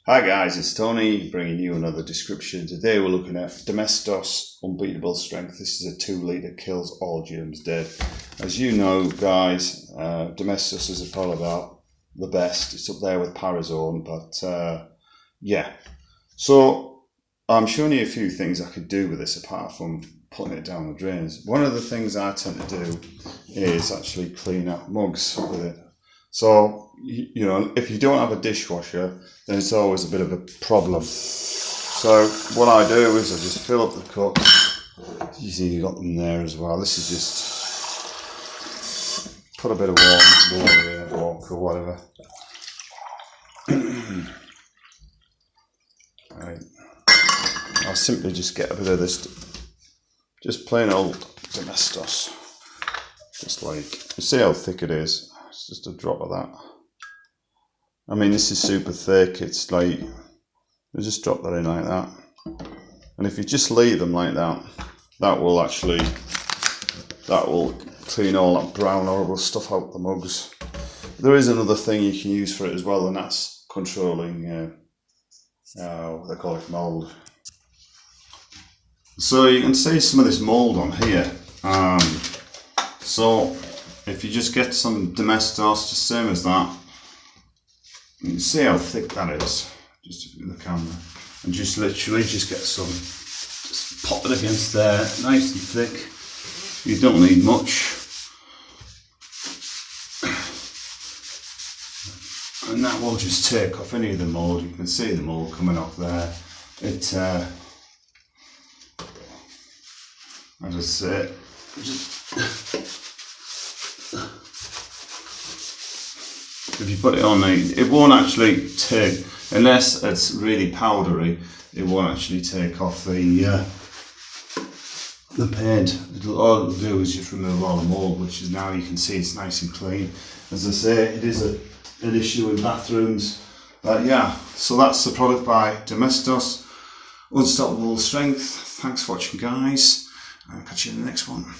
Hi guys, it's Tony bringing you another description. Today we're looking at Domestos Unbeatable Strength. This is a 2 litre, kills all germs dead. As you know guys, Domestos is probably about the best. It's up there with Parazone, but yeah. So I'm showing you a few things I could do with this apart from putting it down the drains. One of the things I tend to do is actually clean up mugs with it. So, you know, if you don't have a dishwasher, then it's always a bit of a problem. So what I do is I just fill up the cup. You see you got them there as well. This is just put a bit of warm water in it, or whatever. Right. I'll simply just get a bit of this, just plain old Domestos. Just like, you see how thick it is? It's just a drop of that. I mean, this is super thick. It's like, you just drop that in like that. And if you just leave them like that, that will clean all that brown horrible stuff out the mugs. There is another thing you can use for it as well, and that's controlling, what they call it, mould. So you can see some of this mould on here. So if you just get some Domestos, just same as that, you can see how thick that is, just in the camera, and just literally just get some, just pop it against there, nice and thick. You don't need much, and that will just take off any of the mould. You can see the mould coming off there. It, I just say, if you put it on, it won't actually take, unless it's really powdery, it won't actually take off the paint. All it'll do is just remove all the mould, which is, now you can see it's nice and clean. As I say, it is an issue in bathrooms, but yeah. So that's the product by Domestos, Unstoppable Strength. Thanks for watching guys, I'll catch you in the next one.